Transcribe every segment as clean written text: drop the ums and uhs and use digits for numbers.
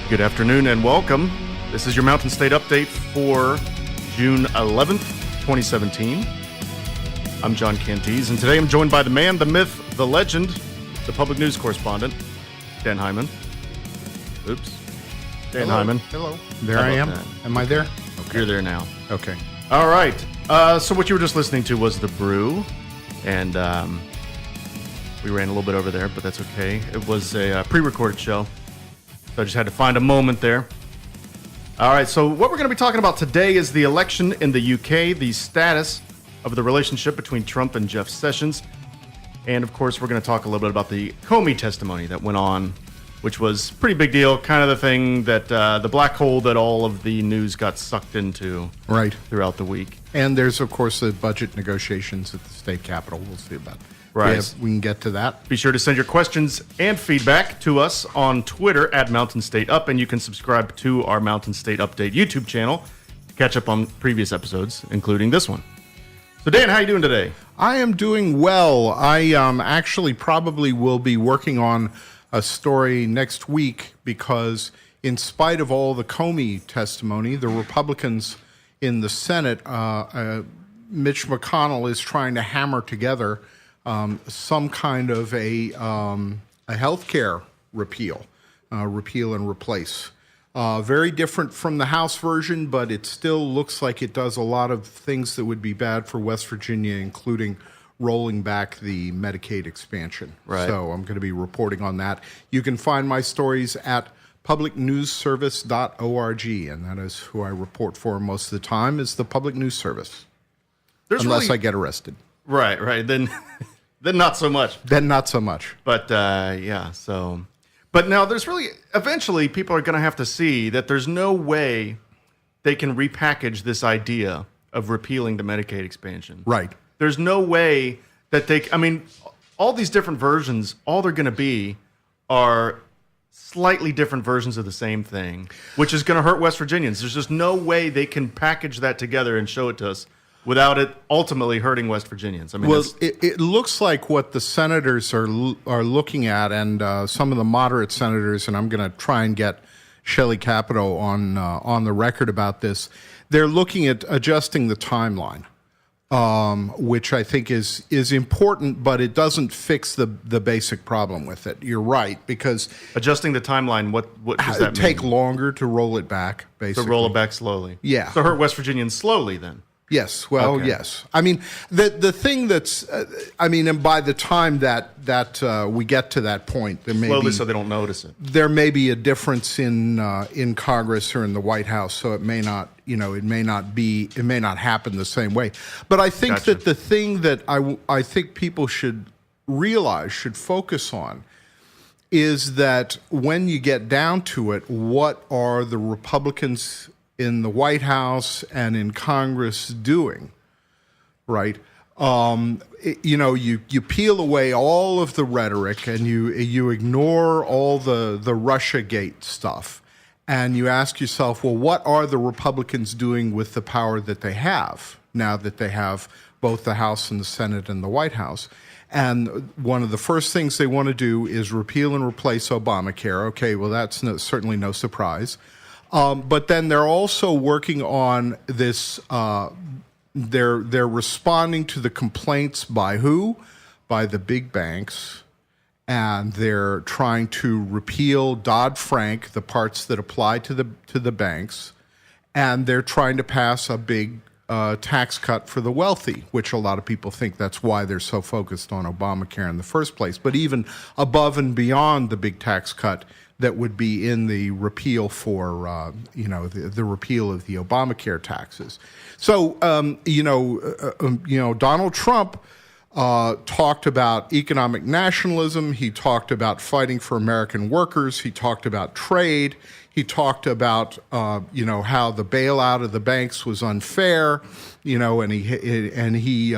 Good afternoon and welcome. This is your Mountain State Update for June 11th, 2017. I'm John Canties, and today I'm joined by the man, the myth, the legend, the public news correspondent, Dan Hyman. Oops. Dan Hyman. Hello. There I am. Am I there? Okay. You're there now. Okay. All right. So what you were just listening to was The Brew, and we ran a little bit over there, but that's okay. It was a pre-recorded show. So I just had to find a moment there. All right, so what we're going to be talking about today is the election in the UK, the status of the relationship between Trump and Jeff Sessions, and of course we're going to talk a little bit about the Comey testimony that went on, which was a pretty big deal, kind of the thing that the black hole that all of the news got sucked into throughout the week. And there's, of course, the budget negotiations at the state capitol. We'll see about that. Right. We can get to that. Be sure to send your questions and feedback to us on Twitter at Mountain State Up, and you can subscribe to our Mountain State Update YouTube channel to catch up on previous episodes, including this one. So, Dan, how are you doing today? I am doing well. I actually probably will be working on a story next week because in spite of all the Comey testimony, the Republicans in the Senate, Mitch McConnell is trying to hammer together some kind of a health care repeal and replace. Very different from the House version, but it still looks like it does a lot of things that would be bad for West Virginia, including rolling back the Medicaid expansion. Right. So I'm going to be reporting on that. You can find my stories at publicnewsservice.org, and that is who I report for most of the time, is the Public News Service. Unless I get arrested. Right. Then not so much. But, yeah, so... But now there's really... Eventually, people are going to have to see that there's no way they can repackage this idea of repealing the Medicaid expansion. Right. There's no way that they... I mean, all these different versions, all they're going to be are slightly different versions of the same thing, which is going to hurt West Virginians. There's just no way they can package that together and show it to us without it ultimately hurting West Virginians. I mean, well, it looks like what the senators are looking at, and some of the moderate senators, and I'm going to try and get Shelley Capito on the record about this. They're looking at adjusting the timeline, which I think is important, but it doesn't fix the basic problem with it. You're right, because adjusting the timeline, what does that mean? Take longer to roll it back, basically. To roll it back slowly. Yeah. So hurt West Virginians slowly, then. Yes. Well, okay. Yes. I mean, the thing that's, and by the time that we get to that point, there may slowly, so they don't notice it. There may be a difference in Congress or in the White House, so it may not, it may not happen the same way. But I think that the thing that I think people should realize, should focus on, is that when you get down to it, what are the Republicans in the White House and in Congress doing, right? You peel away all of the rhetoric and you ignore all the Russiagate stuff, and you ask yourself, well, what are the Republicans doing with the power that they have now that they have both the House and the Senate and the White House? And one of the first things they want to do is repeal and replace Obamacare. Okay, well, that's certainly no surprise. But then they're also working on this. They're responding to the complaints by who? By the big banks, and they're trying to repeal Dodd-Frank, the parts that apply to the banks, and they're trying to pass a big tax cut for the wealthy, which a lot of people think that's why they're so focused on Obamacare in the first place. But even above and beyond the big tax cut that would be in the repeal for, the repeal of the Obamacare taxes. So, Donald Trump talked about economic nationalism. He talked about fighting for American workers. He talked about trade. He talked about, how the bailout of the banks was unfair, and he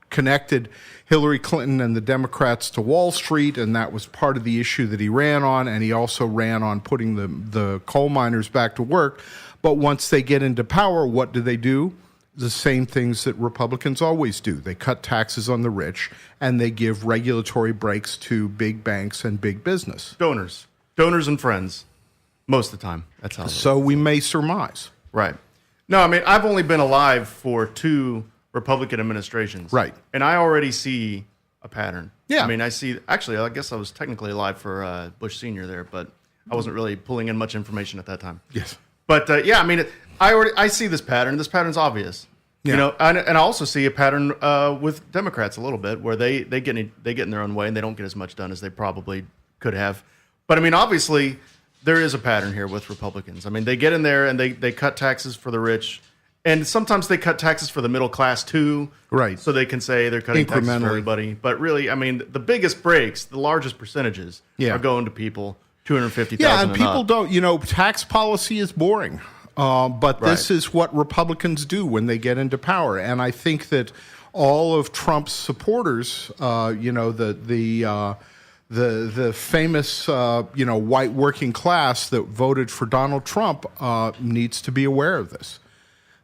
connected Hillary Clinton and the Democrats to Wall Street, and that was part of the issue that he ran on, and he also ran on putting the coal miners back to work. But once they get into power, what do? The same things that Republicans always do. They cut taxes on the rich, and they give regulatory breaks to big banks and big business. Donors and friends. Most of the time, that's how. So we may surmise. Right. No, I mean, I've only been alive for 2 Republican administrations. Right. And I already see a pattern. Yeah. I mean, actually, I guess I was technically alive for Bush Sr. there, but I wasn't really pulling in much information at that time. Yes. But yeah, I mean, I see this pattern. This pattern's obvious. Yeah. You know, and I also see a pattern with Democrats a little bit where they get in their own way and they don't get as much done as they probably could have. But I mean, obviously, there is a pattern here with Republicans. I mean, they get in there and they cut taxes for the rich, and sometimes they cut taxes for the middle class too. Right. So they can say they're cutting taxes for everybody. But really, I mean, the biggest breaks, the largest percentages, are going to people $250,000. Yeah, and people don't. You know, tax policy is boring. But this is what Republicans do when they get into power. And I think that all of Trump's supporters, you know, the famous, you know, white working class that voted for Donald Trump needs to be aware of this.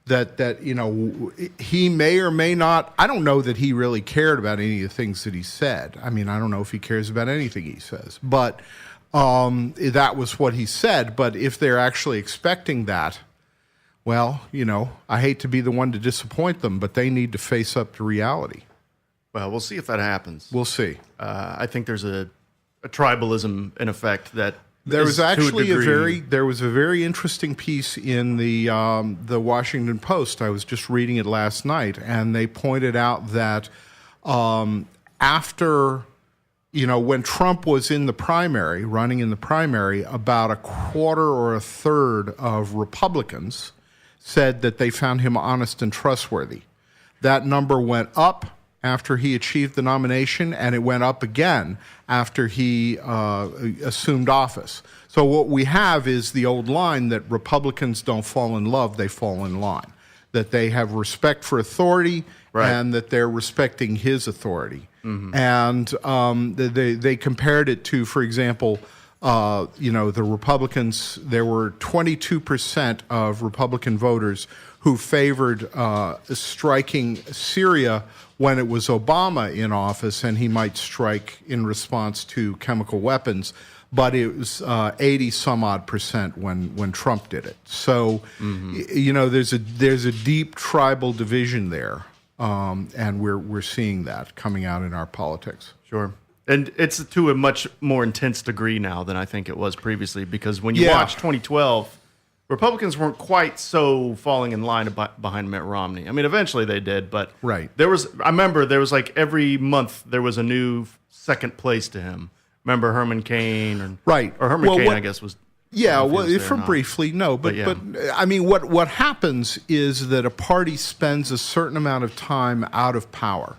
That you know, he may or may not. I don't know that he really cared about any of the things that he said. I mean, I don't know if he cares about anything he says, but that was what he said. But if they're actually expecting that, well, you know, I hate to be the one to disappoint them, but they need to face up to reality. Well, we'll see if that happens. We'll see. I think there's a tribalism in effect that there was actually a very interesting piece in the Washington Post. I was just reading it last night, and they pointed out that after, you know, when Trump was in the primary, running in the primary, about a quarter or a third of Republicans said that they found him honest and trustworthy. That number went up after he achieved the nomination, and it went up again after he assumed office. So what we have is the old line that Republicans don't fall in love, they fall in line. That they have respect for authority, and that they're respecting his authority. Mm-hmm. And they compared it to, for example, you know, the Republicans, there were 22% of Republican voters who favored striking Syria when it was Obama in office, and he might strike in response to chemical weapons. But it was 80-some-odd% when Trump did it. So, you know, there's a deep tribal division there, and we're seeing that coming out in our politics. Sure. And it's to a much more intense degree now than I think it was previously, because when you watch 2012, Republicans weren't quite so falling in line behind Mitt Romney. I mean, eventually they did, but I remember there was like every month there was a new second place to him. Remember Herman Cain? Or Herman Cain, I guess, was... Yeah, well, for briefly, no. But I mean, what happens is that a party spends a certain amount of time out of power,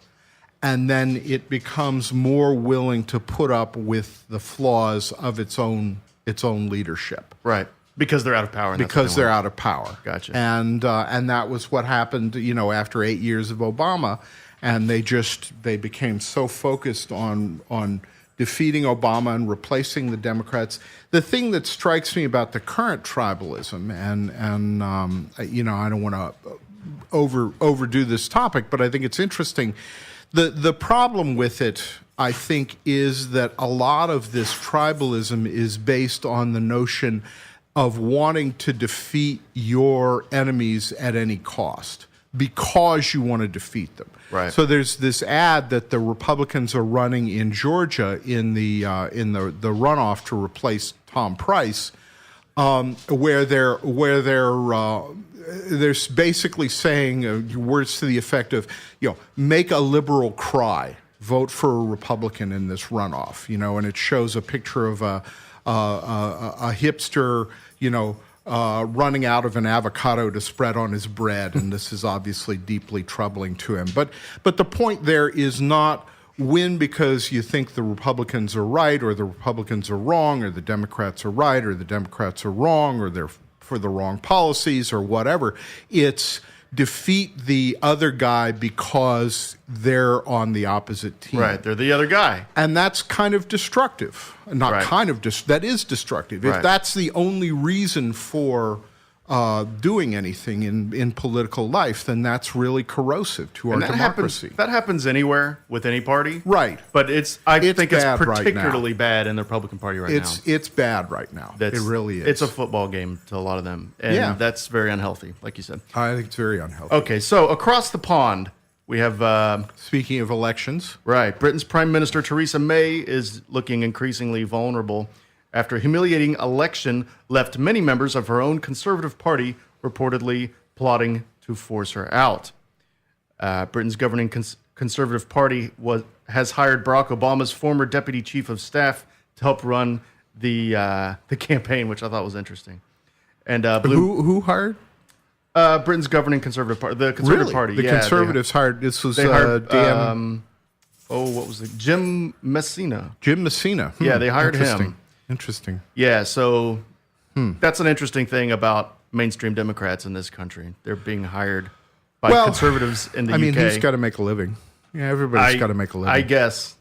and then it becomes more willing to put up with the flaws of its own leadership. Right. Because they're out of power. Because they're out of power. Gotcha. And that was what happened, you know, after 8 years of Obama, and they became so focused on defeating Obama and replacing the Democrats. The thing that strikes me about the current tribalism, and you know, I don't want to overdo this topic, but I think it's interesting. The problem with it, I think, is that a lot of this tribalism is based on the notion of wanting to defeat your enemies at any cost because you want to defeat them. Right. So there's this ad that the Republicans are running in Georgia in the runoff to replace Tom Price, where they're basically saying words to the effect of, you know, make a liberal cry, vote for a Republican in this runoff, you know, and it shows a picture of a hipster, you know, running out of an avocado to spread on his bread, and this is obviously deeply troubling to him. But the point there is not win because you think the Republicans are right or the Republicans are wrong or the Democrats are right or the Democrats are wrong or they're for the wrong policies or whatever. It's defeat the other guy because they're on the opposite team. Right, they're the other guy. And that's kind of destructive. Not kind of, that is destructive. If that's the only reason for doing anything in political life, then that's really corrosive to our democracy. That happens anywhere with any party. Right. But I think it's bad right particularly now. bad in the Republican Party right now. It's bad right now. It really is. It's a football game to a lot of them. And that's very unhealthy, like you said. I think it's very unhealthy. Okay, so across the pond, we have... Speaking of elections. Right. Britain's Prime Minister Theresa May is looking increasingly vulnerable after a humiliating election left many members of her own Conservative Party reportedly plotting to force her out. Britain's governing Conservative Party has hired Barack Obama's former Deputy Chief of Staff to help run the campaign, which I thought was interesting. And who hired? Britain's governing Conservative Party, the Conservative Party. The Conservatives hired. This was Dan. What was it? Jim Messina. Jim Messina. Yeah, they hired him. Interesting. Yeah, so that's an interesting thing about mainstream Democrats in this country. They're being hired by conservatives in the UK. I mean, who's got to make a living? Yeah, everybody's got to make a living. I guess.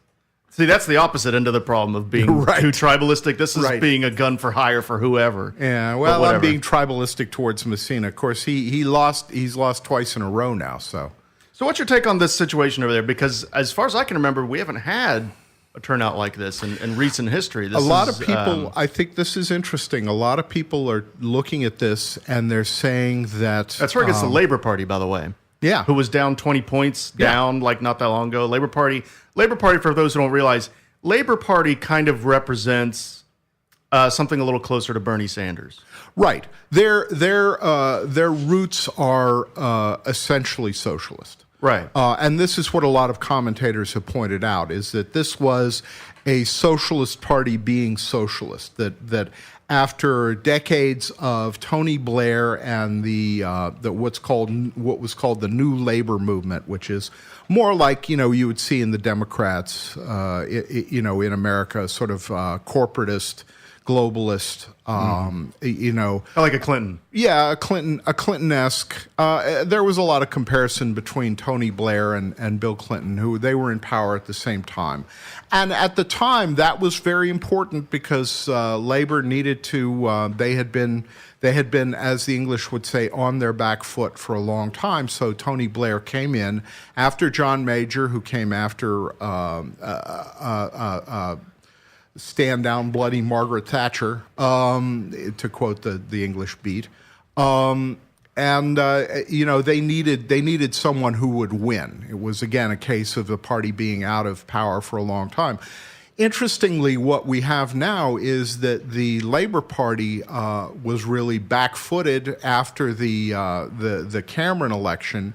See, that's the opposite end of the problem of being too tribalistic. This is being a gun for hire for whoever. Yeah, well, I'm being tribalistic towards Messina. Of course, he's lost twice in a row now. So what's your take on this situation over there? Because as far as I can remember, we haven't had a turnout like this in recent history. A lot of people, I think this is interesting. A lot of people are looking at this and they're saying that... That's where it gets the Labour Party, by the way. Yeah. Who was down 20 points down like not that long ago. Labour Party, for those who don't realize, Labour Party kind of represents something a little closer to Bernie Sanders. Right. Their roots are essentially socialist. Right. And this is what a lot of commentators have pointed out, is that this was a socialist party being socialist, that after decades of Tony Blair and what was called the New Labor movement, which is more like, you would see in the Democrats, in America, sort of corporatist, globalist, like a Clinton. Yeah, a Clinton-esque. There was a lot of comparison between Tony Blair and Bill Clinton, who they were in power at the same time. And at the time, that was very important because Labor needed to, they had been, as the English would say, on their back foot for a long time. So Tony Blair came in after John Major, who came after stand down bloody Margaret Thatcher, to quote the English beat. They needed someone who would win. It was, again, a case of the party being out of power for a long time. Interestingly, what we have now is that the Labour Party was really back-footed after the Cameron election,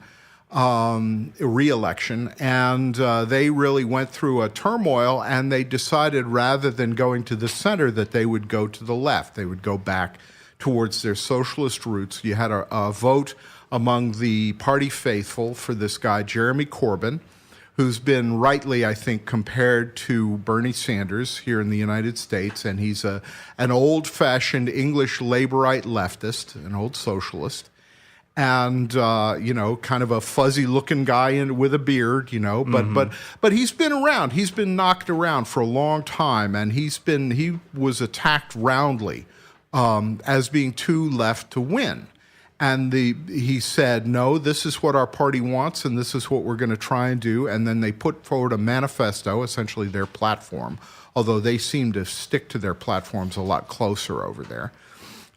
re-election, and they really went through a turmoil, and they decided rather than going to the center that they would go to the left. They would go back towards their socialist roots. You had a vote among the party faithful for this guy, Jeremy Corbyn, who's been rightly, I think, compared to Bernie Sanders here in the United States, and he's an old-fashioned English laborite leftist, an old socialist. And kind of a fuzzy-looking guy with a beard, but he's been around. He's been knocked around for a long time, and he was attacked roundly as being too left to win. And he said, no, this is what our party wants, and this is what we're going to try and do. And then they put forward a manifesto, essentially their platform, although they seem to stick to their platforms a lot closer over there,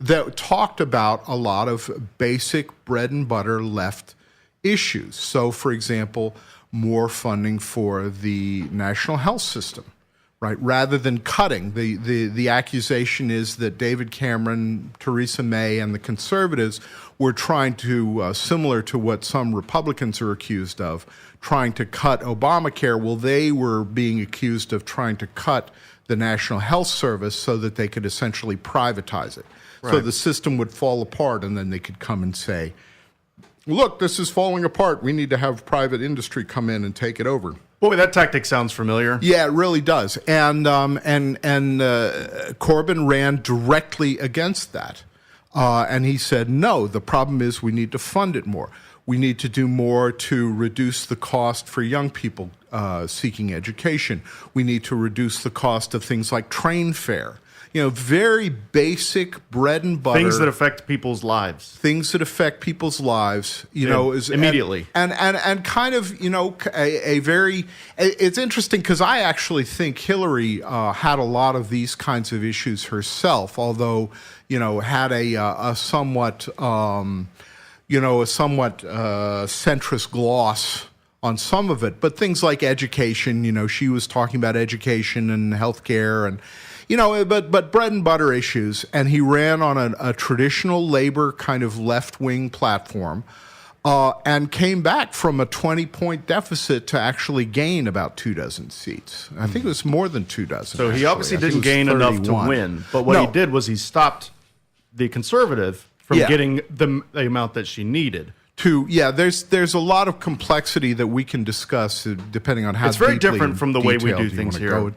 that talked about a lot of basic bread and butter left issues. So, for example, more funding for the national health system, right? Rather than cutting, the accusation is that David Cameron, Theresa May, and the Conservatives were trying to, similar to what some Republicans are accused of, trying to cut Obamacare. Well, they were being accused of trying to cut the National Health Service so that they could essentially privatize it. Right. So the system would fall apart, and then they could come and say, look, this is falling apart. We need to have private industry come in and take it over. Boy, that tactic sounds familiar. Yeah, it really does. And Corbyn ran directly against that. And he said, no, the problem is we need to fund it more. We need to do more to reduce the cost for young people seeking education. We need to reduce the cost of things like train fare. very basic bread and butter Things that affect people's lives. Immediately. And kind of, a very, it's interesting because I actually think Hillary had a lot of these kinds of issues herself, although, had a somewhat centrist gloss on some of it. But things like education, she was talking about education and healthcare and, but bread and butter issues. And he ran on a traditional labor kind of left-wing platform and came back from a 20-point deficit to actually gain about 24 seats. I think it was more than 24. So he obviously didn't gain enough to win. But what he did was he stopped the conservative from getting the amount that she needed. There's a lot of complexity that we can discuss depending on how it's very different from the way we do things here.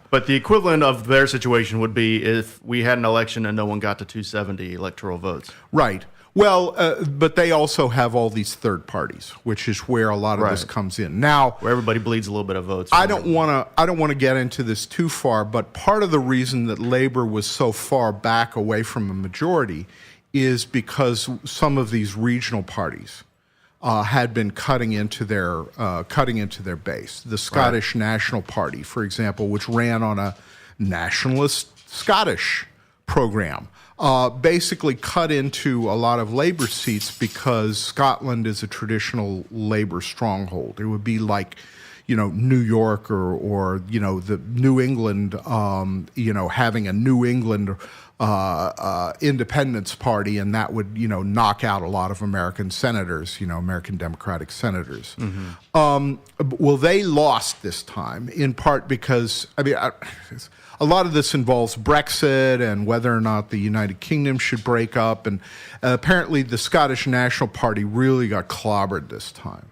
But the equivalent of their situation would be if we had an election and no one got to 270 electoral votes. Right. Well, but they also have all these third parties, which is where a lot of this comes in. Now, where everybody bleeds a little bit of votes. I don't want to get into this too far, but part of the reason that Labor was so far back away from a majority is because some of these regional parties had been cutting into their base. The Scottish National Party, for example, which ran on a nationalist Scottish program, basically cut into a lot of Labour seats because Scotland is a traditional Labour stronghold. It would be like, New York or the New England, having a New England independence party, and that would, knock out a lot of American senators, American Democratic senators. Well, they lost this time, in part because, a lot of this involves Brexit and whether or not the United Kingdom should break up, and apparently the Scottish National Party really got clobbered this time.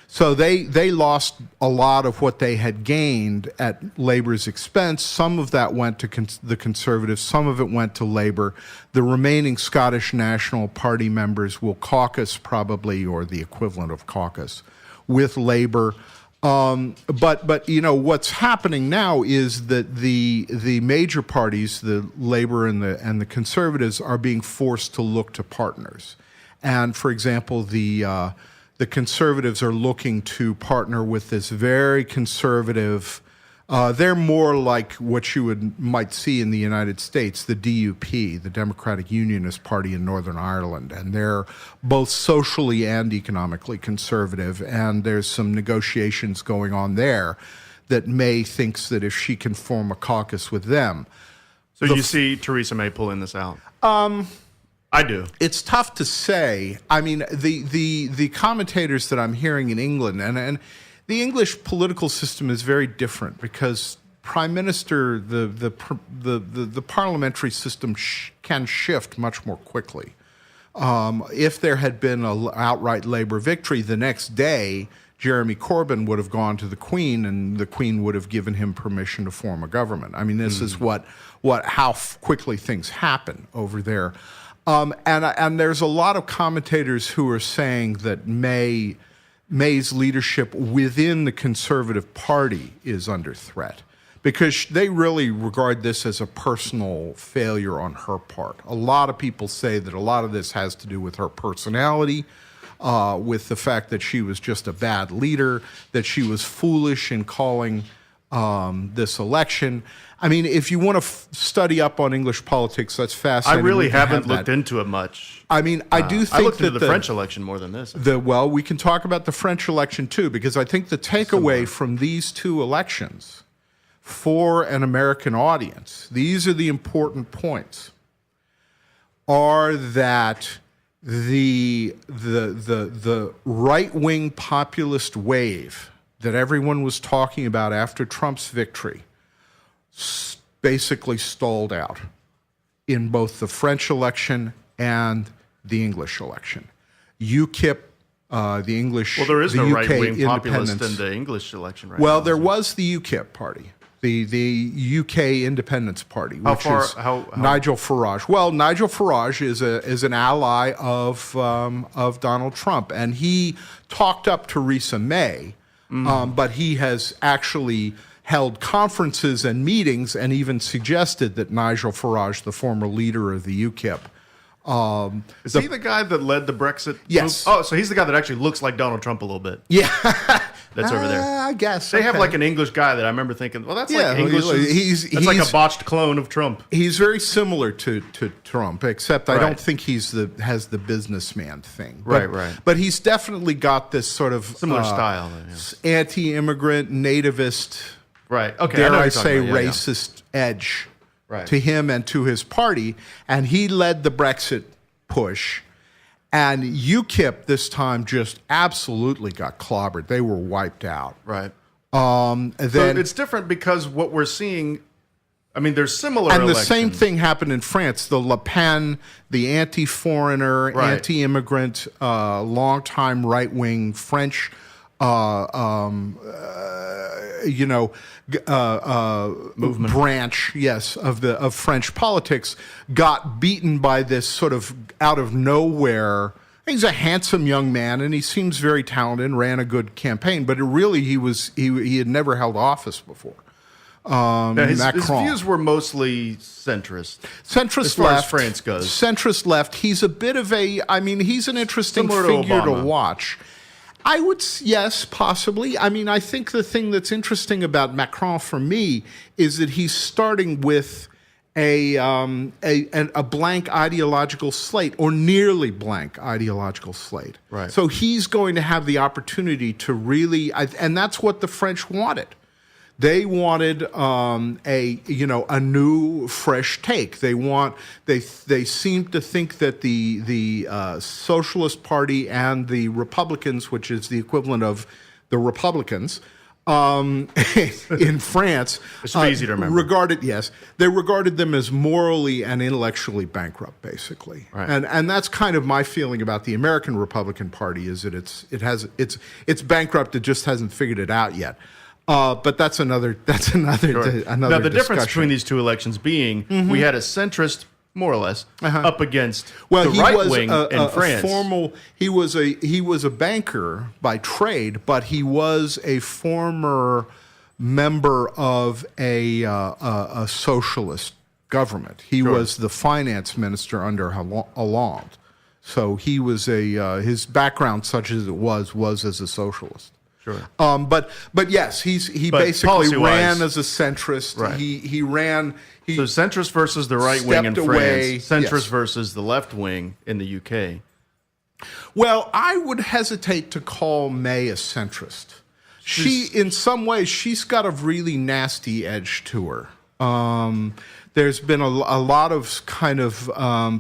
So they lost a lot of what they had gained at Labour's expense. Some of that went to the Conservatives. Some of it went to Labour. The remaining Scottish National Party members will caucus probably, or the equivalent of caucus, with Labour. But what's happening now is that the major parties, the Labour and the Conservatives, are being forced to look to partners. And for example, the Conservatives are looking to partner with this very conservative. They're more like what you might see in the United States, the DUP, the Democratic Unionist Party in Northern Ireland, and they're both socially and economically conservative. And there's some negotiations going on there that May thinks that if she can form a caucus with them. So you see Theresa May pulling this out? I do. It's tough to say. I mean, the commentators that I'm hearing in England, and the English political system is very different because prime minister, the parliamentary system can shift much more quickly. If there had been an outright Labour victory, the next day Jeremy Corbyn would have gone to the Queen, and the Queen would have given him permission to form a government. I mean, this is how quickly things happen over there. And there's a lot of commentators who are saying that May's leadership within the Conservative Party is under threat because they really regard this as a personal failure on her part. A lot of people say that a lot of this has to do with her personality, with the fact that she was just a bad leader, that she was foolish in calling this election. I mean, if you want to study up on English politics, that's fascinating. I really haven't looked into it much. I mean, I do think I looked that into the French election more than this. Well, we can talk about the French election too, because I think the takeaway from these two elections for an American audience, these are the important points, are that the right-wing populist wave that everyone was talking about after Trump's victory basically stalled out in both the French election and the English election. UKIP, the English, well, there is no right-wing independence. populist in the English election right well, now, there was the UKIP party, the UK Independence Party, which is Nigel Farage. Well, Nigel Farage is an ally of Donald Trump, and he talked up Theresa May, but he has actually held conferences and meetings and even suggested that Nigel Farage, the former leader of the UKIP, is he the guy that led the Brexit Yes. move? Oh, so he's the guy that actually looks like Donald Trump a little bit. Yeah. That's over there. I guess. They have okay. like an English guy that I remember thinking, well, that's Yeah, like English. That's like a botched clone of Trump. He's very similar to Trump, except I Right. don't think has the businessman thing. Right. But he's definitely got this sort of Similar style. Yeah. anti-immigrant, nativist, Right. Okay. dare know what I you're say, talking about. Yeah, racist edge Right. to him and to his party. And he led the Brexit push. And UKIP this time just absolutely got clobbered. They were wiped out. Right. Then, So it's different because what we're seeing, I mean, there's similar and elections. the same thing happened in France. The Le Pen, the anti-foreigner, Right. anti-immigrant, longtime right-wing French, movement branch, yes, of French politics, got beaten by this sort of out of nowhere. He's a handsome young man, and he seems very talented and ran a good campaign. But he had never held office before. Now, his Macron. views were mostly centrist. Centrist as far left, as France goes. Centrist left. He's a bit of he's an interesting Similar to figure to Obama. watch. Yes, possibly. I mean, I think the thing that's interesting about Macron for me is that he's starting with a blank ideological slate, or nearly blank ideological slate. Right. So he's going to have the opportunity to really, and that's what the French wanted. They wanted a new, fresh take. They seem to think that the Socialist Party and the Republicans, which is the equivalent of the Republicans in France, It should be easy to remember. they regarded them as morally and intellectually bankrupt, basically. Right. And that's kind of my feeling about the American Republican Party, is that it's bankrupt. It just hasn't figured it out yet. But that's another Sure. Now, the difference discussion. between these two elections being we had a centrist, more or less, up against the he right was wing in France. He was a banker by trade, but he was a former member of a socialist government. He was the finance minister under Hollande, so he was his background, such as it was as a socialist. Sure. But yes, he But basically policy-wise- ran as a centrist. Right. He ran. So centrist versus the right wing in stepped away, France, centrist yes. versus the left wing in the UK. Well, I would hesitate to call May a centrist. In some ways, she's got a really nasty edge to her. There's been a lot of kind of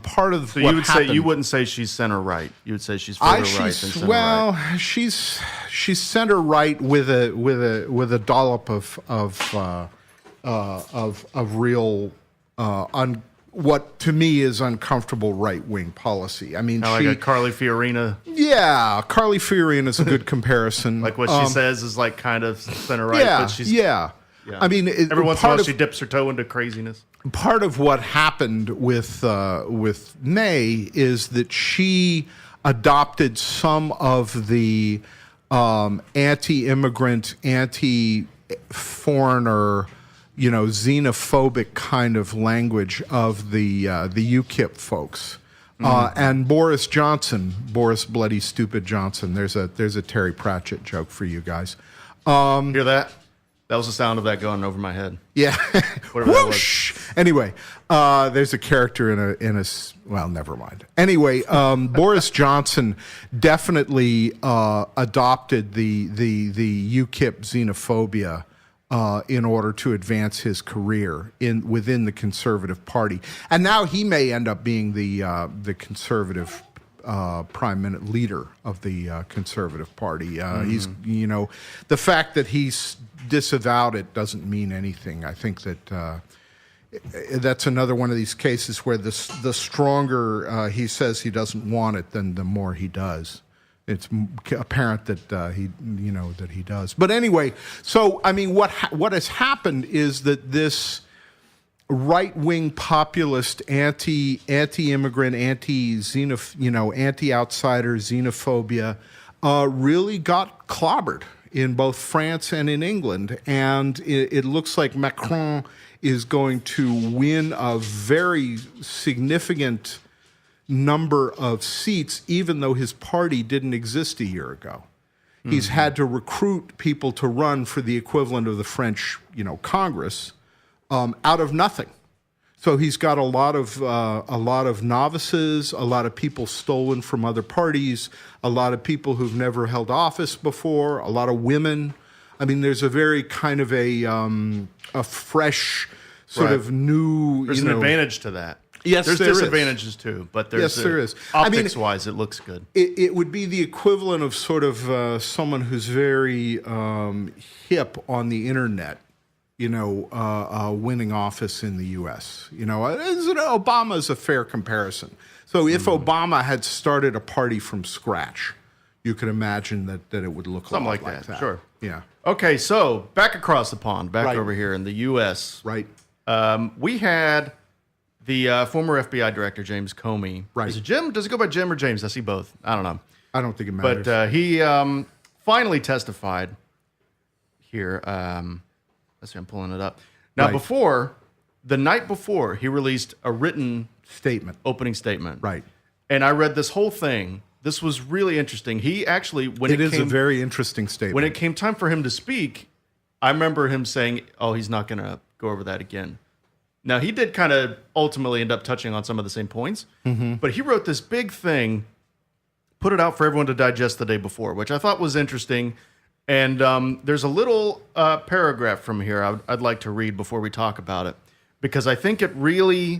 part of So what you would happened. say you wouldn't say she's center right. You would say she's further right than center right. she's center right with a dollop of real what to me is uncomfortable right wing policy. I mean, Like a Carly Fiorina, Carly Fiorina is a good comparison. like what she says is like kind of center right, but she's yeah. I mean, every once in a while she dips her toe into craziness. Part of what happened with May is that she adopted some of the anti-immigrant, anti-foreigner, xenophobic kind of language of the UKIP folks. And Boris Bloody Stupid Johnson. There's a Terry Pratchett joke for you guys. Hear that? That was the sound of that going over my head. Yeah. Whatever that Whoosh! Anyway, there's a character in a well, never mind. Anyway, Boris Johnson definitely adopted the UKIP xenophobia in order to advance his career within the Conservative Party, and now he may end up being the Conservative leader of the Conservative Party. He's, the fact that he's disavowed it doesn't mean anything. I think that that's another one of these cases where the stronger he says he doesn't want it, then the more he does. It's apparent that he does. But anyway, so I mean, what has happened is that this right-wing populist, anti-immigrant, anti-outsider xenophobia really got clobbered in both France and in England. And it looks like Macron is going to win a very significant number of seats, even though his party didn't exist a year ago. He's had to recruit people to run for the equivalent of the French, Congress, out of nothing. So he's got a lot of novices, a lot of people stolen from other parties, a lot of people who've never held office before, a lot of women. I mean, there's a very kind of a fresh sort of new. There's an advantage to that. Yes, there's there is. disadvantages too, but yes, there is. Optics-wise, it looks good. It would be the equivalent of sort of someone who's very hip on the internet, winning office in the U.S. Obama is a fair comparison. So if Obama had started a party from scratch, you could imagine that it would look something like that. that. Sure. Yeah. Okay, so back across the pond, back over here in the U.S. Right. We had the former FBI director, James Comey. Right. Is it Jim? Does it go by Jim or James? I see both. I don't know. I don't think it matters. But he finally testified here. Let's see, I'm pulling it up. Now, Right. the night before, he released a written opening statement. Right. And I read this whole thing. This was really interesting. He actually, it is a very interesting statement. When it came time for him to speak, I remember him saying, oh, he's not going to go over that again. Now, he did kind of ultimately end up touching on some of the same points, but he wrote this big thing, put it out for everyone to digest the day before, which I thought was interesting. And there's a little paragraph from here I'd like to read before we talk about it, because I think it really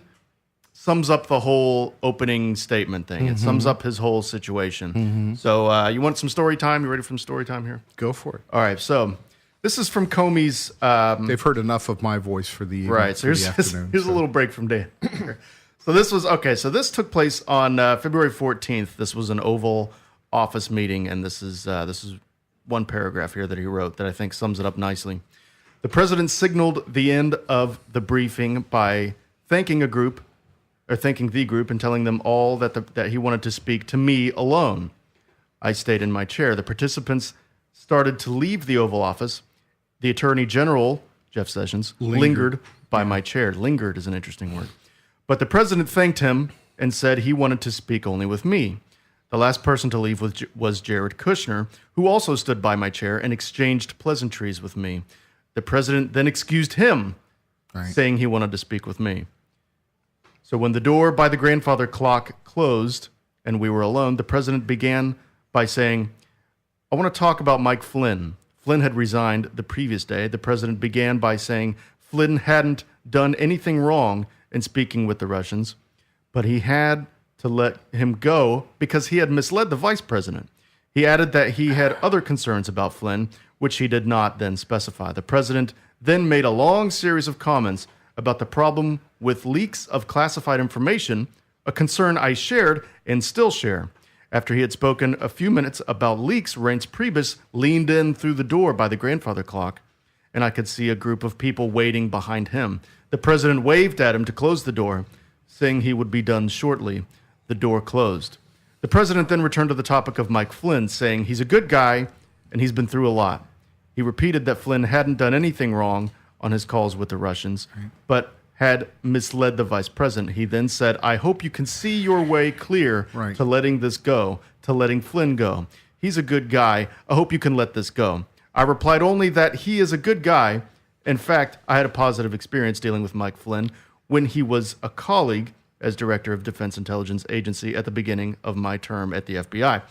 sums up the whole opening statement thing. It sums up his whole situation. So you want some story time? You ready for some story time here? Go for it. All right, so this is from Comey's. They've heard enough of my voice for the right. So here's afternoon. Here's a little break from Dan. So this was okay. So this took place on February 14th. This was an Oval Office meeting, and this is one paragraph here that he wrote that I think sums it up nicely. The president signaled the end of the briefing by thanking the group, and telling them all that he wanted to speak to me alone. I stayed in my chair. The participants started to leave the Oval Office. The Attorney General, Jeff Sessions, lingered by my chair. Lingered is an interesting word. But the president thanked him and said he wanted to speak only with me. The last person to leave was Jared Kushner, who also stood by my chair and exchanged pleasantries with me. The president then excused him, saying he wanted to speak with me. So when the door by the grandfather clock closed and we were alone, the president began by saying, I want to talk about Mike Flynn. Flynn had resigned the previous day. The president began by saying Flynn hadn't done anything wrong in speaking with the Russians, but he had to let him go because he had misled the vice president. He added that he had other concerns about Flynn, which he did not then specify. The president then made a long series of comments about the problem with leaks of classified information, a concern I shared and still share. After he had spoken a few minutes about leaks, Reince Priebus leaned in through the door by the grandfather clock, and I could see a group of people waiting behind him. The president waved at him to close the door, saying he would be done shortly. The door closed. The president then returned to the topic of Mike Flynn, saying he's a good guy and he's been through a lot. He repeated that Flynn hadn't done anything wrong on his calls with the Russians, but had misled the vice president. He then said, I hope you can see your way clear to letting this go, to letting Flynn go. He's a good guy. I hope you can let this go. I replied only that he is a good guy. In fact, I had a positive experience dealing with Mike Flynn when he was a colleague as director of Defense Intelligence Agency at the beginning of my term at the FBI.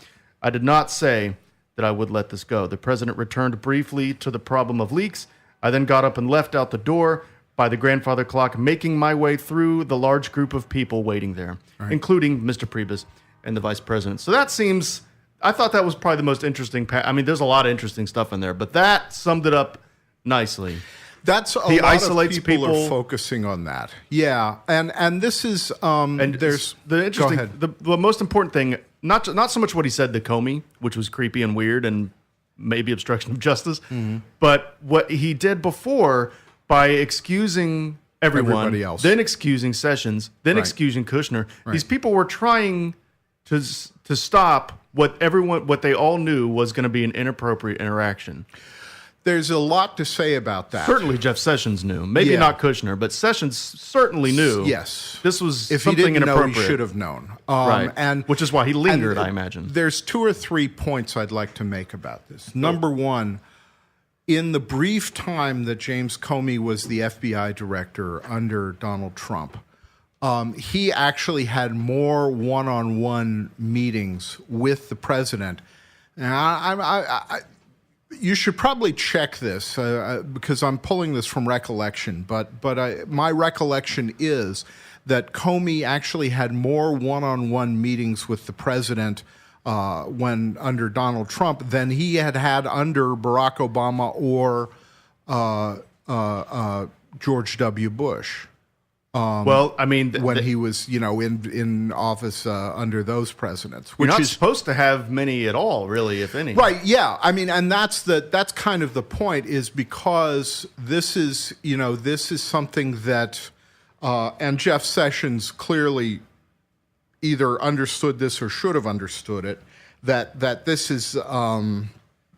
I did not say that I would let this go. The president returned briefly to the problem of leaks. I then got up and left out the door by the grandfather clock, making my way through the large group of people waiting there, including Mr. Priebus and the vice president. So that seems, I thought that was probably the most interesting. I mean, there's a lot of interesting stuff in there, but that summed it up nicely. That's a lot of people are focusing on that. Yeah, and this is and there's the interesting, the most important thing, not so much what he said to Comey, which was creepy and weird and maybe obstruction of justice, but what he did before by excusing everybody else, then excusing Sessions, then excusing Kushner. These people were trying to stop what they all knew was going to be an inappropriate interaction. There's a lot to say about that. Certainly Jeff Sessions knew. Maybe not Kushner, but Sessions certainly knew. Yes. This was if something he didn't inappropriate. know, he should have known. Right. And which is why he lingered, I imagine. There's 2 or 3 points I'd like to make about this. Number one, in the brief time that James Comey was the FBI director under Donald Trump, he actually had more one-on-one meetings with the president. Now, you should probably check this because I'm pulling this from recollection, but my recollection is that Comey actually had more one-on-one meetings with the president when under Donald Trump than he had under Barack Obama or George W. Bush. Well, I mean, when he was, in office under those presidents, you're which not is supposed to have many at all, really, if any. right. Yeah, I mean, and that's kind of the point, is because this is something that, and Jeff Sessions clearly either understood this or should have understood it, that this is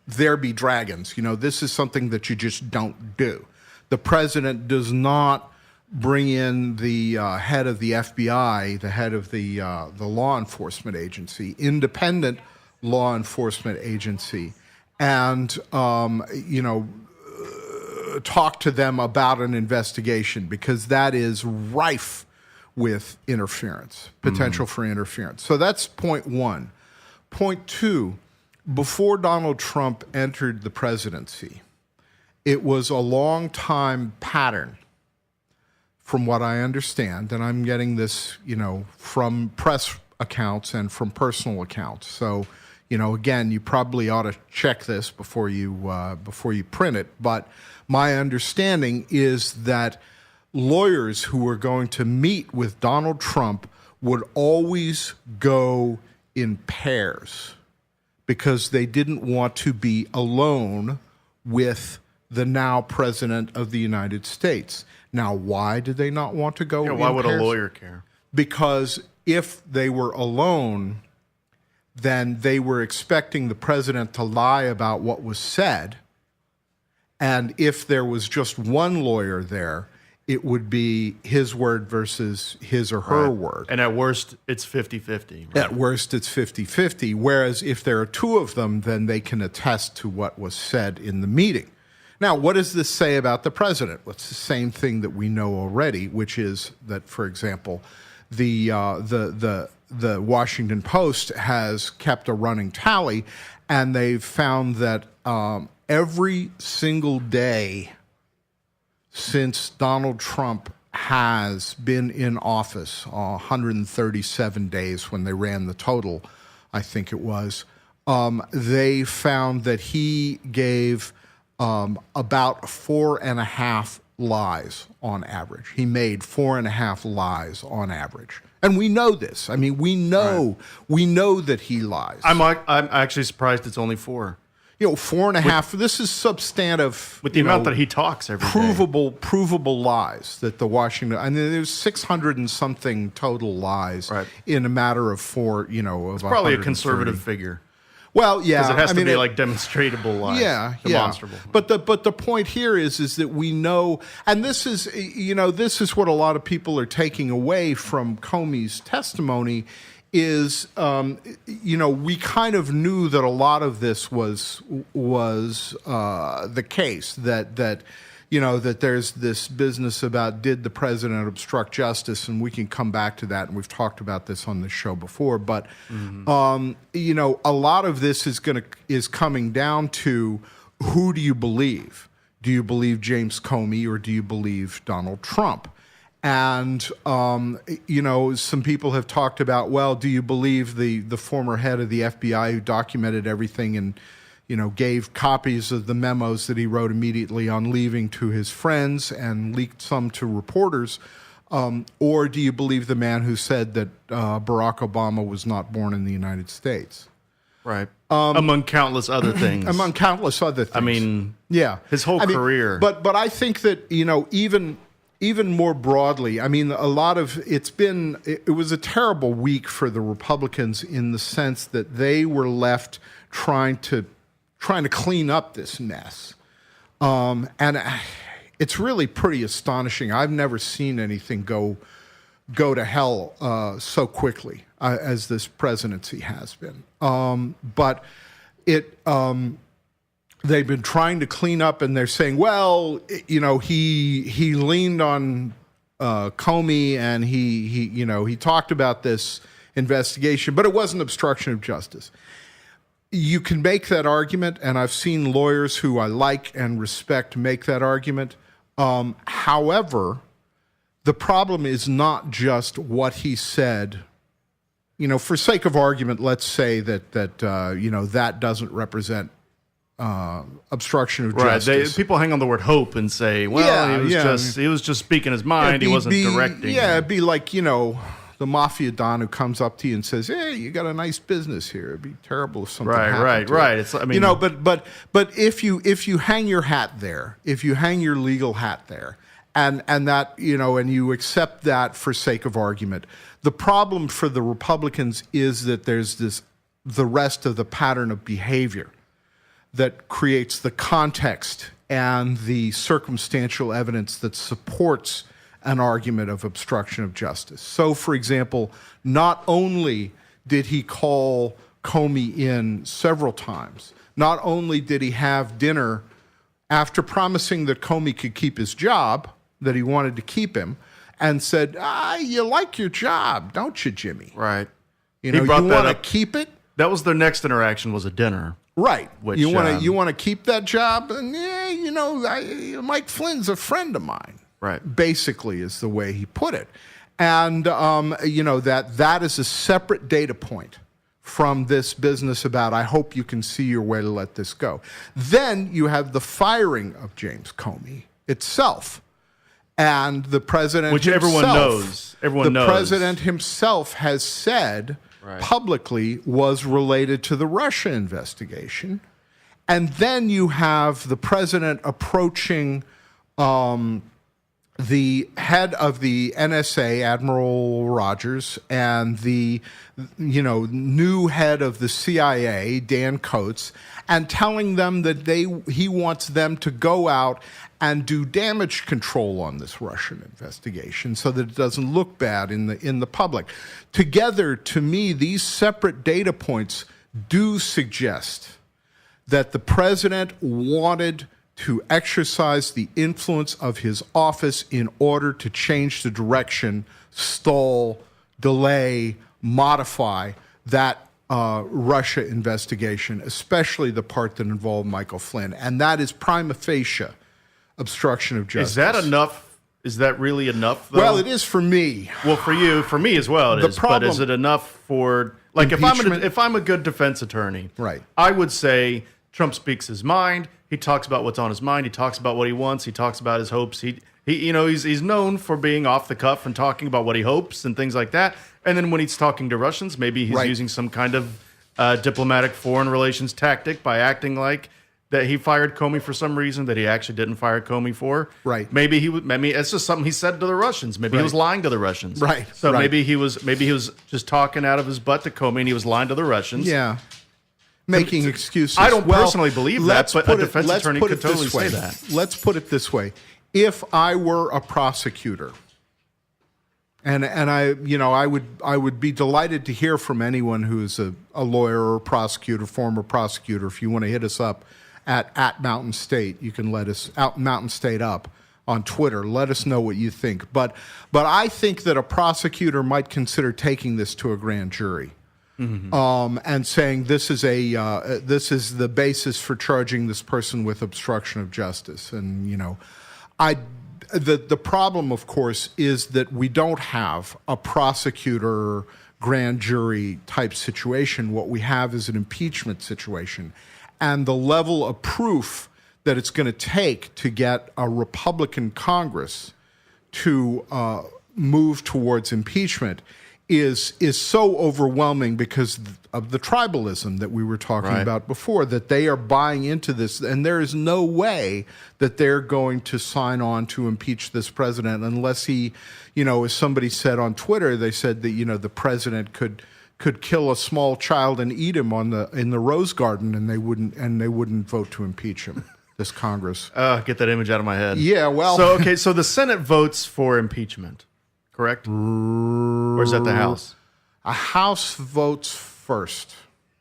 there be dragons. This is something that you just don't do. The president does not bring in the head of the FBI, the head of the law enforcement agency, independent law enforcement agency, and talk to them about an investigation, because that is rife with interference, potential for interference. So that's point one. Point two, before Donald Trump entered the presidency, it was a long time pattern, from what I understand, and I'm getting this, from press accounts and from personal accounts. So, again, you probably ought to check this before you print it. But my understanding is that lawyers who were going to meet with Donald Trump would always go in pairs, because they didn't want to be alone with the now president of the United States. Now, why did they not want to go in pairs? Why would a lawyer care? Because if they were alone, then they were expecting the president to lie about what was said. And if there was just one lawyer there, it would be his word versus his or her word. And at worst, it's 50-50. Right? At worst, it's 50-50. Whereas if there are 2 of them, then they can attest to what was said in the meeting. Now, what does this say about the president? Well, it's the same thing that we know already, which is that, for example, the Washington Post has kept a running tally, and they've found that every single day since Donald Trump has been in office, 137 days when they ran the total, I think it was, they found that he gave about 4.5 lies on average. He made 4.5 lies on average. And we know this. I mean, we know that he lies. I'm actually surprised it's only 4. 4.5. This is substantive. With the amount that he talks every day. Provable lies that the Washington. I mean, there's 600 and something total lies in a matter of 4. Of it's probably a conservative figure. Well, yeah, because it has to be like demonstrable lies, demonstrable. Yeah. But the point here is that we know, and this is what a lot of people are taking away from Comey's testimony, is we kind of knew that a lot of this was the case, that there's this business about did the president obstruct justice, and we can come back to that, and we've talked about this on this show before. But a lot of this is coming down to, who do you believe? Do you believe James Comey, or do you believe Donald Trump? And some people have talked about, well, do you believe the former head of the FBI who documented everything and gave copies of the memos that he wrote immediately on leaving to his friends and leaked some to reporters? Or do you believe the man who said that Barack Obama was not born in the United States? Right. Among countless other things. Among countless other things. I mean, yeah, his whole career. But I think that, even even more broadly, I mean, it was a terrible week for the Republicans in the sense that they were left trying to clean up this mess. And it's really pretty astonishing. I've never seen anything go to hell so quickly as this presidency has been. But they've been trying to clean up, and they're saying, well, he leaned on Comey, and he talked about this investigation, but it wasn't obstruction of justice. You can make that argument, and I've seen lawyers who I like and respect make that argument. However, the problem is not just what he said. For sake of argument, let's say that that doesn't represent obstruction of justice. People hang on the word hope and say, well, he was just speaking his mind. He wasn't directing. Yeah, it'd be like, the mafia don who comes up to you and says, hey, you got a nice business here. It'd be terrible if something happened to it. It's, but if you hang your hat there, if you hang your legal hat there, and that, and you accept that for sake of argument, the problem for the Republicans is that there's the rest of the pattern of behavior that creates the context and the circumstantial evidence that supports an argument of obstruction of justice. So, for example, not only did he call Comey in several times, not only did he have dinner after promising that Comey could keep his job, that he wanted to keep him, and said, you like your job, don't you, Jimmy? Right. You want to keep it? That was their next interaction, was a dinner. Right. Which, you want to keep that job? And Mike Flynn's a friend of mine. Right. Basically is the way he put it. And, that is a separate data point from this business about, I hope you can see your way to let this go. Then you have the firing of James Comey itself. And the president Which himself, everyone knows. The president himself has said publicly was related to the Russia investigation. And then you have the president approaching the head of the NSA, Admiral Rogers, and the new head of the CIA, Dan Coates, and telling them that he wants them to go out and do damage control on this Russian investigation so that it doesn't look bad in the public. Together, to me, these separate data points do suggest that the president wanted to exercise the influence of his office in order to change the direction, stall, delay, modify that Russia investigation, especially the part that involved Michael Flynn. And that is prima facie obstruction of justice. Is that enough? Is that really enough, though? Well, it is for me. Well, for you, for me as well, it is. But is it enough for, like, if I'm a good defense attorney, right, I would say Trump speaks his mind. He talks about what's on his mind. He talks about what he wants. He talks about his hopes. He's known for being off the cuff and talking about what he hopes and things like that. And then when he's talking to Russians, maybe he's using some kind of diplomatic foreign relations tactic by acting like that he fired Comey for some reason that he actually didn't fire Comey for. Right. Maybe it's just something he said to the Russians. Maybe he was lying to the Russians. Right. So maybe he was just talking out of his butt to Comey and he was lying to the Russians. Yeah. Making excuses. I don't personally believe that, but a defense attorney could totally say that. Let's put it this way. If I were a prosecutor, and I would be delighted to hear from anyone who's a lawyer or a prosecutor, former prosecutor. If you want to hit us up at Mountain State, you can let us out Mountain State up on Twitter. Let us know what you think. But I think that a prosecutor might consider taking this to a grand jury. Mm-hmm. And saying this is the basis for charging this person with obstruction of justice. And the problem, of course, is that we don't have a prosecutor grand jury type situation. What we have is an impeachment situation, and the level of proof that it's going to take to get a Republican Congress to move towards impeachment is so overwhelming because of the tribalism that we were talking about before, that they are buying into this, and there is no way that they're going to sign on to impeach this president unless he, as somebody said on Twitter, they said that the president could kill a small child and eat him in the Rose Garden, and they wouldn't vote to impeach him. This Congress. Get that image out of my head. Yeah, well. So the Senate votes for impeachment. Correct? Or is that the House? A House votes first.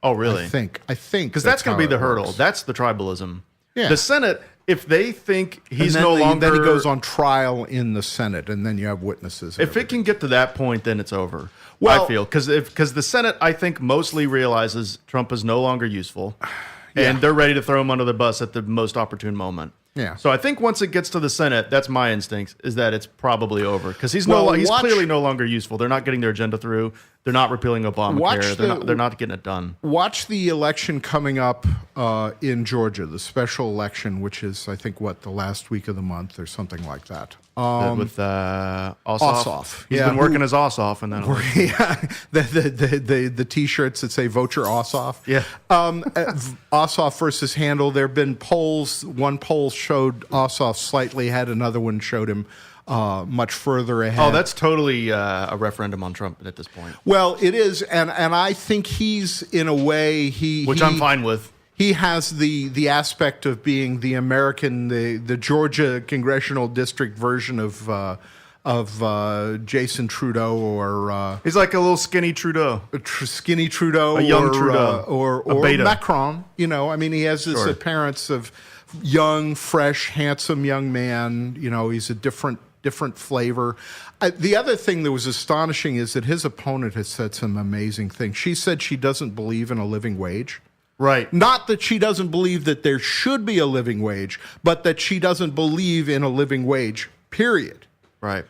Oh, really? I think. Because that's going to be the hurdle. That's the tribalism. Yeah. The Senate, if they think he's no longer... Then he goes on trial in the Senate, and then you have witnesses. If it can get to that point, then it's over, well, I feel. Because the Senate, I think, mostly realizes Trump is no longer useful, and they're ready to throw him under the bus at the most opportune moment. Yeah. So I think once it gets to the Senate, that's my instinct, is that it's probably over. Because he's clearly no longer useful. They're not getting their agenda through. They're not repealing Obamacare. They're not getting it done. Watch the election coming up in Georgia, the special election, which is, I think, the last week of the month or something like that. With Ossoff. He's been working his ass off. And then the T-shirts that say "Vote your ass off." Yeah. Ossoff versus Handel. There have been polls. One poll showed Ossoff slightly ahead. Another one showed him much further ahead. Oh, that's totally a referendum on Trump at this point. Well, it is, and I think he's in a way which I'm fine with. He has the aspect of being the American, the Georgia congressional district version of Jason Trudeau, or he's like a little skinny Trudeau, a young Trudeau, or Macron. He has this appearance of young, fresh, handsome young man. He's a different flavor. The other thing that was astonishing is that his opponent has said some amazing things. She said she doesn't believe in a living wage. Right. Not that she doesn't believe that there should be a living wage, but that she doesn't believe in a living wage, period. Right.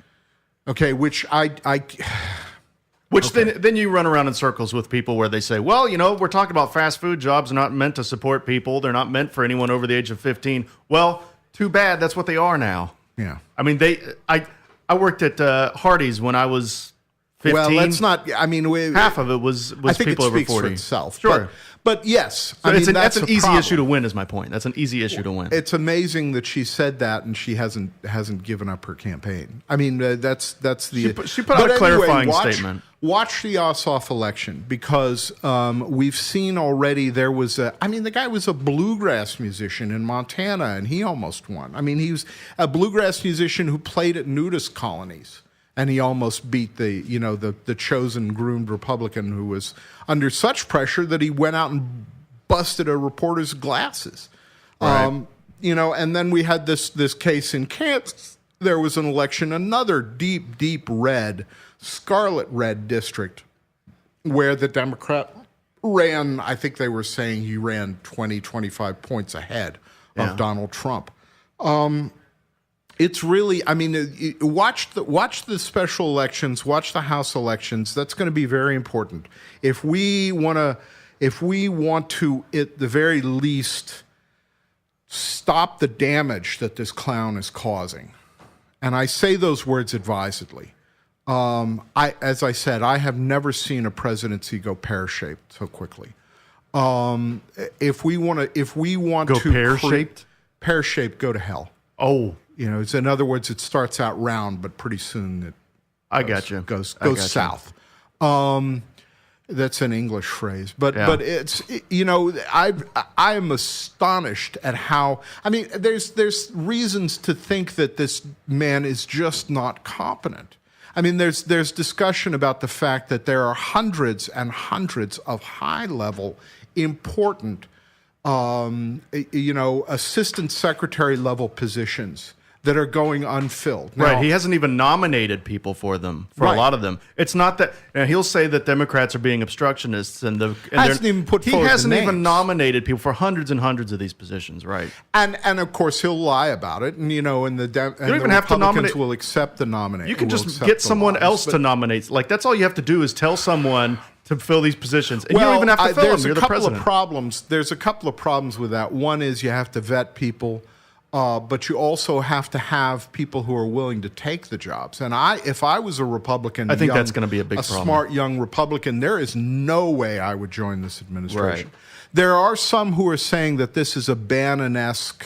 Okay, which then you run around in circles with people where they say, well, we're talking about fast food jobs are not meant to support people. They're not meant for anyone over the age of 15. Well, too bad. That's what they are now. Yeah. I mean, I worked at Hardee's when I was 15. Well, let's not. Half of it was I think people it over speaks 40. for itself. Sure. But yes, so that's an easy issue to win. Is my point. That's an easy issue to win. It's amazing that she said that and she hasn't given up her campaign. That's the. She put out a clarifying statement. Watch the Ossoff election, because we've seen already there was the guy was a bluegrass musician in Montana and he almost won. He was a bluegrass musician who played at nudist colonies. And he almost beat the chosen, groomed Republican who was under such pressure that he went out and busted a reporter's glasses. Right. And then we had this case in Kansas. There was an election, another deep red, scarlet red district, where the Democrat ran, I think they were saying he ran 20, 25 points ahead of Donald Trump. It's really, watch the special elections, watch the House elections. That's going to be very important. If we want to, at the very least, stop the damage that this clown is causing, and I say those words advisedly. As I said, I have never seen a presidency go pear-shaped so quickly. If we want go to pear-shaped, go to hell. Oh. It's in other words, it starts out round, but pretty soon it goes south. That's an English phrase, but it's I am astonished at how there's reasons to think that this man is just not competent. There's discussion about the fact that there are hundreds and hundreds of high-level, important, assistant secretary level positions that are going unfilled. Now, right. He hasn't even nominated people for them, a lot of them. It's not that he'll say that Democrats are being obstructionists he hasn't even nominated people for hundreds and hundreds of these positions, right? And of course he'll lie about it, and the Republicans will accept the nomination. You can just get someone else to nominate. Like, that's all you have to do is tell someone to fill these positions. And you don't even have to fill them. You're the president. There's a couple of problems with that. One is you have to vet people. but you also have to have people who are willing to take the jobs. And if I was a Republican, I think that's going to be a big problem. Smart young Republican, there is no way I would join this administration. Right. There are some who are saying that this is a Bannon-esque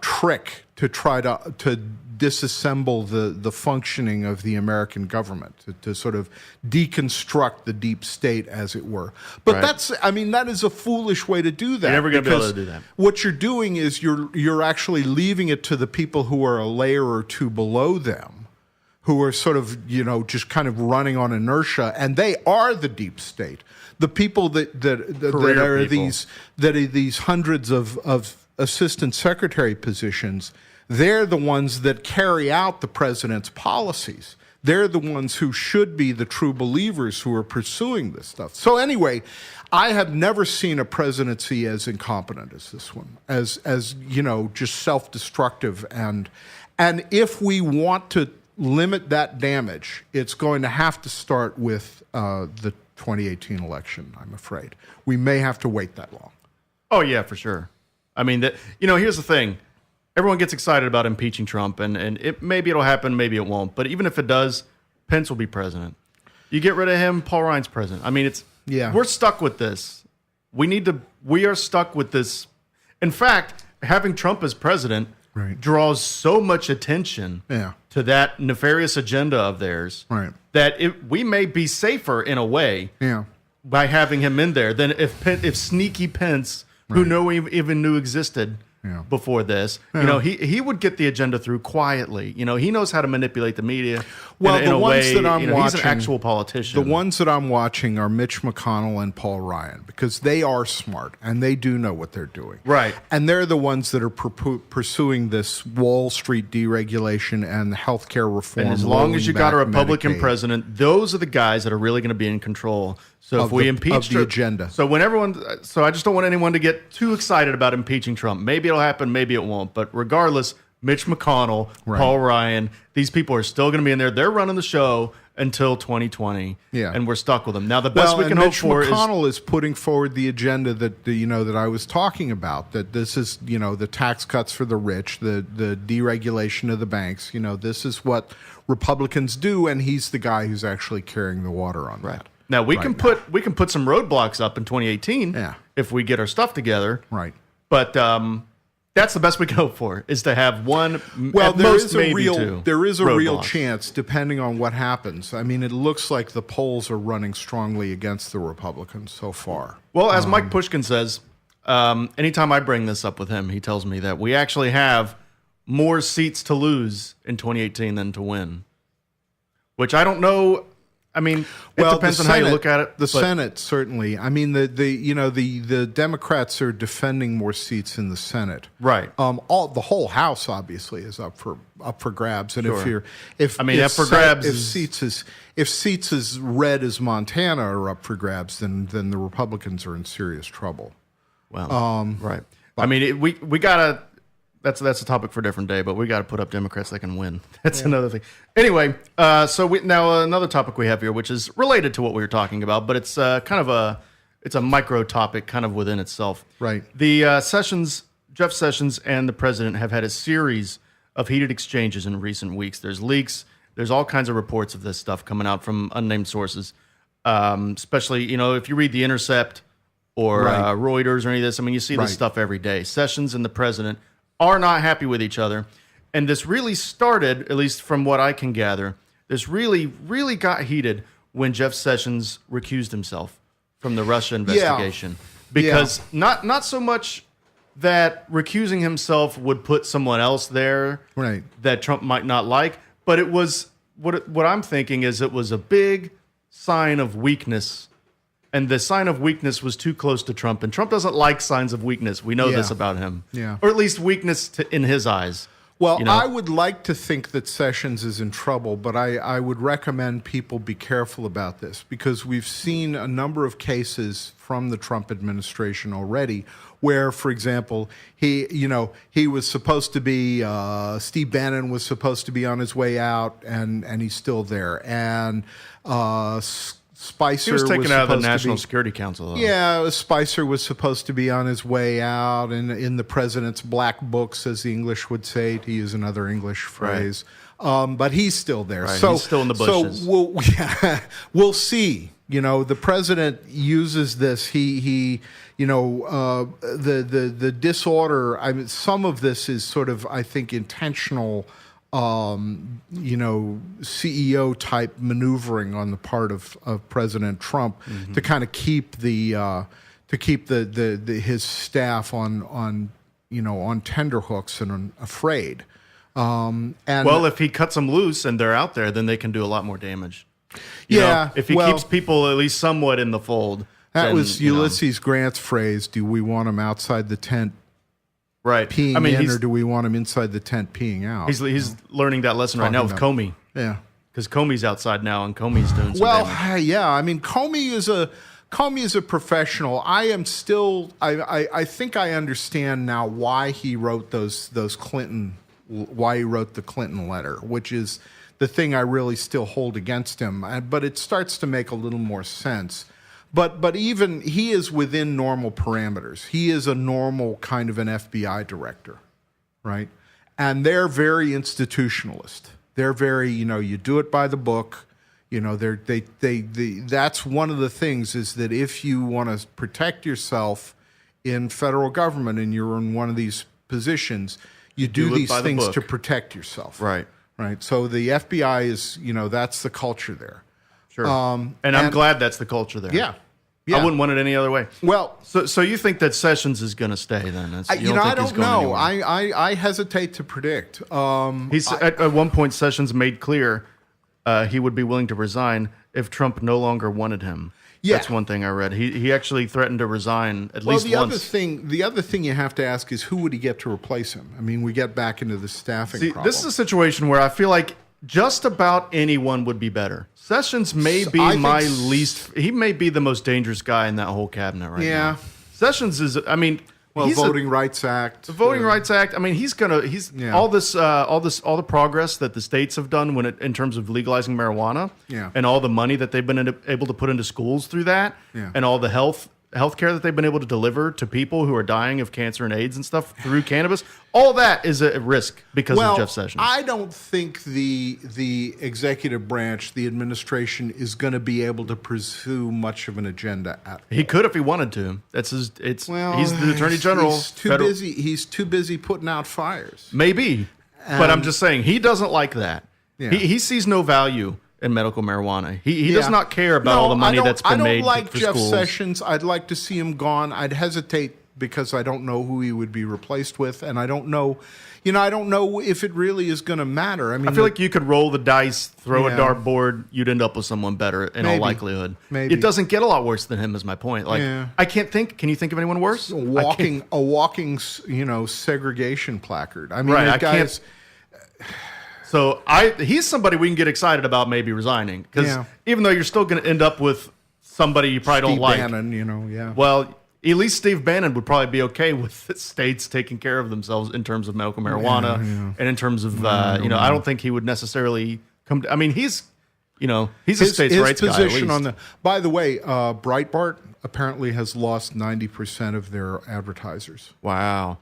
trick to try to disassemble the functioning of the American government, to sort of deconstruct the deep state, as it were. But that is a foolish way to do that. You're never going to be able to do that. What you're doing is you're actually leaving it to the people who are a layer or two below them, who are sort of, just kind of running on inertia, and they are the deep state. The people that are these hundreds of assistant secretary positions, they're the ones that carry out the president's policies. They're the ones who should be the true believers who are pursuing this stuff. So anyway, I have never seen a presidency as incompetent as this one, as just self-destructive. And if we want to limit that damage, it's going to have to start with the 2018 election, I'm afraid. We may have to wait that long. Oh, yeah, for sure. I mean, here's the thing. Everyone gets excited about impeaching Trump, and maybe it'll happen, maybe it won't. But even if it does, Pence will be president. You get rid of him, Paul Ryan's president. I mean, we're stuck with this. We are stuck with this. In fact, having Trump as president draws so much attention to that nefarious agenda of theirs that we may be safer in a way by having him in there than if sneaky Pence, who no one even knew existed before this, he would get the agenda through quietly. He knows how to manipulate the media. Well, in the a ones way, that I'm watching, he's an actual politician. The ones that I'm watching are Mitch McConnell and Paul Ryan, because they are smart and they do know what they're doing. Right. And they're the ones that are pursuing this Wall Street deregulation and healthcare reform. And as long as you got a Republican president, those are the guys that are really going to be in control. So if we impeach the agenda. So I just don't want anyone to get too excited about impeaching Trump. Maybe it'll happen, maybe it won't. But regardless, Mitch McConnell, Paul Ryan, these people are still going to be in there. They're running the show until 2020, and we're stuck with them. Now, the best we can hope for is Mitch McConnell is putting forward the agenda that I was talking about. That this is the tax cuts for the rich, the deregulation of the banks. This is what Republicans do, and he's the guy who's actually carrying the water on that. Now we can put some roadblocks up in 2018 if we get our stuff together. Right. But that's the best we can hope for, is to have one. Well, there is a roadblocks. real chance, depending on what happens. I mean, it looks like the polls are running strongly against the Republicans so far. Well, as Mike Pushkin says, anytime I bring this up with him, he tells me that we actually have more seats to lose in 2018 than to win. Which I don't know. I mean, it depends on how you look at it. The Senate, certainly. I mean, the Democrats are defending more seats in the Senate. Right. The whole House obviously is up for grabs. And if seats as red as Montana are up for grabs, then the Republicans are in serious trouble. Well, right. I mean, we gotta. That's a topic for a different day, but we got to put up Democrats that can win. That's another thing. Anyway, now another topic we have here, which is related to what we were talking about, but it's kind of it's a micro topic, kind of within itself. Right. The Jeff Sessions, and the president have had a series of heated exchanges in recent weeks. There's leaks. There's all kinds of reports of this stuff coming out from unnamed sources. Especially, if you read The Intercept or Reuters or any of this, I mean, you see this stuff every day. Sessions and the president are not happy with each other. And this really started, at least from what I can gather, this really, really got heated when Jeff Sessions recused himself from the Russia investigation. Because not so much that recusing himself would put someone else there that Trump might not like, but it was, what I'm thinking is it was a big sign of weakness. And the sign of weakness was too close to Trump. And Trump doesn't like signs of weakness. We know this about him. Yeah. Or at least weakness in his eyes. Well, I would like to think that Sessions is in trouble, but I would recommend people be careful about this, because we've seen a number of cases from the Trump administration already where, for example, he was supposed to be, Steve Bannon was supposed to be on his way out, and he's still there. And Spicer He was taken out of the supposed to National be- Security Council, though. Yeah, Spicer was supposed to be on his way out, and in the president's black books, as the English would say, to use another English phrase. But he's still there. Right, So he's still in the bushes. So we'll see. The president uses this. He the disorder. I mean, some of this is sort of, I think, intentional. CEO type maneuvering on the part of President Trump to kind of keep the his staff on tenterhooks and afraid. If he cuts them loose and they're out there, then they can do a lot more damage. If he keeps people at least somewhat in the fold. That was Ulysses Grant's phrase. Do we want them outside the tent? Right. Peeing in, or do we want him inside the tent peeing out? He's learning that lesson right now with Comey. Yeah. Because Comey's outside now, and Comey's doing some damage. Yeah. I mean, Comey is a professional. I think I understand now why he wrote why he wrote the Clinton letter, which is the thing I really still hold against him. But it starts to make a little more sense. But even he is within normal parameters. He is a normal kind of an FBI director, right? And they're very institutionalist. They're very, you do it by the book. That's one of the things, is that if you want to protect yourself in federal government and you're in one of these positions, you do these things to protect yourself. Right. Right. So the FBI is, that's the culture there. Sure. And I'm glad that's the culture there. Yeah. I wouldn't want it any other way. Well, so you think that Sessions is going to stay then? I don't know. I hesitate to predict. He's at one point, Sessions made clear he would be willing to resign if Trump no longer wanted him. Yeah. That's one thing I read. He actually threatened to resign at least once. The other thing you have to ask is, who would he get to replace him? I mean, we get back into the staffing problem. This is a situation where I feel like just about anyone would be better. Sessions may be he may be the most dangerous guy in that whole cabinet right now. Yeah. Sessions is, Voting Rights Act. The Voting Rights Act. I mean, all the progress that the states have done in terms of legalizing marijuana, and all the money that they've been able to put into schools through that, and all the health care that they've been able to deliver to people who are dying of cancer and AIDS and stuff through cannabis. All that is at risk because of Jeff Sessions. I don't think the executive branch, the administration, is going to be able to pursue much of an agenda at all. He could if he wanted to. He's the Attorney General. He's too busy putting out fires. Maybe. But I'm just saying, he doesn't like that. Yeah. He sees no value in medical marijuana. He does not care about all the money that's been made for schools. I don't like Jeff Sessions. I'd like to see him gone. I'd hesitate because I don't know who he would be replaced with, and I don't know if it really is going to matter. I mean, I feel like you could roll the dice, throw a dartboard, you'd end up with someone better in all likelihood. Maybe. It doesn't get a lot worse than him, is my point. I can't think. Can you think of anyone worse? A walking segregation placard. I mean, right, I can't. So he's somebody we can get excited about maybe resigning, because even though you're still going to end up with somebody you probably don't like. Bannon, Well, at least Steve Bannon would probably be okay with the states taking care of themselves in terms of medical marijuana and in terms of I don't think he would necessarily come. I mean, he's a states' rights guy. At least. By the way, Breitbart apparently has lost 90% of their advertisers. Wow.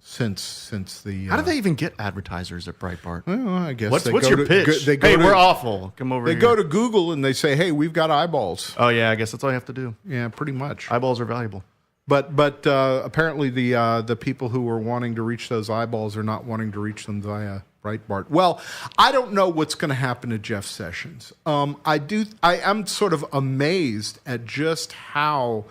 Since the how do they even get advertisers at Breitbart? Well, I guess what's your pitch? We're awful. Come over. They go to Google and they say, "Hey, we've got eyeballs." Oh yeah, I guess that's all you have to do. Yeah, pretty much. Eyeballs are valuable. But apparently the people who are wanting to reach those eyeballs are not wanting to reach them via Breitbart. Well, I don't know what's going to happen to Jeff Sessions. I am sort of amazed at just how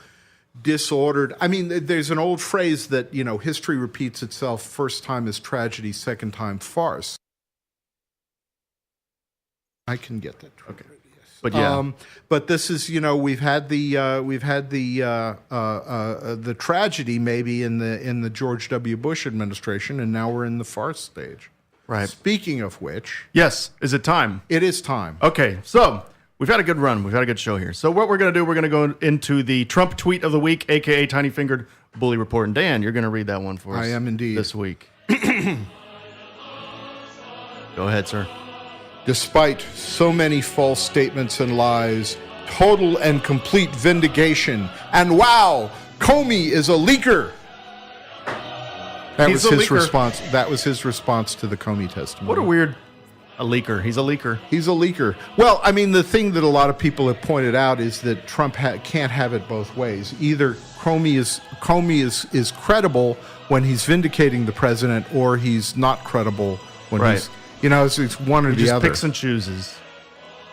disordered. I mean, there's an old phrase that, history repeats itself. First time is tragedy, second time farce. I can get that. Okay. But but this is, we've had the tragedy maybe in the George W. Bush administration, and now we're in the farce stage. Right. Speaking of which, yes, is it time? It is time. Okay, so we've had a good run. We've had a good show here. So what we're going to do, we're going to go into the Trump tweet of the week, a.k.a. Tiny Fingered Bully Report. And Dan, you're going to read that one for us. I am indeed. This week. Go ahead, sir. Despite so many false statements and lies, total and complete vindication. And wow, Comey is a leaker. That was his response. That was his response to the Comey testimony. What a weird... A leaker. He's a leaker. He's a leaker. Well, I mean, the thing that a lot of people have pointed out is that Trump can't have it both ways. Either Comey is credible when he's vindicating the president, or he's not credible when he's, it's one or the other. He just picks and chooses.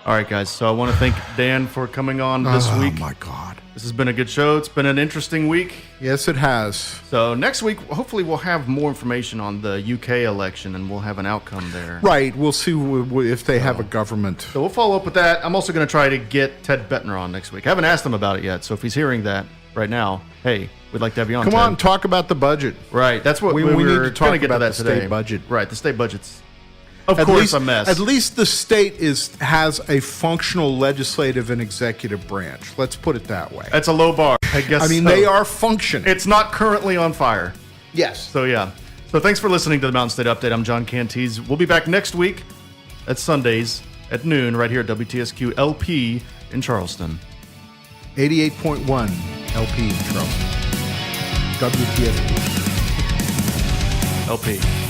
All right, guys. So I want to thank Dan for coming on this week. Oh, my God. This has been a good show. It's been an interesting week. Yes, it has. So next week, hopefully we'll have more information on the UK election, and we'll have an outcome there. Right. We'll see if they have a government. So we'll follow up with that. I'm also going to try to get Ted Bettner on next week. I haven't asked him about it yet, so if he's hearing that right now, hey, we'd like to have you on, Come Ted. on, talk about the budget. Right. That's what we were need to talk going to get about to that the today. state budget. Right. The state budget's, of course, a mess. At least the state has a functional legislative and executive branch. Let's put it that way. That's a low bar, I guess. I mean, so. they are functioning. It's not currently on fire. Yes. So, yeah. So, thanks for listening to the Mountain State Update. I'm John Cantees. We'll be back next week at Sundays at noon right here at WTSQ LP in Charleston. 88.1 LP in Charleston. WTSQ. LP.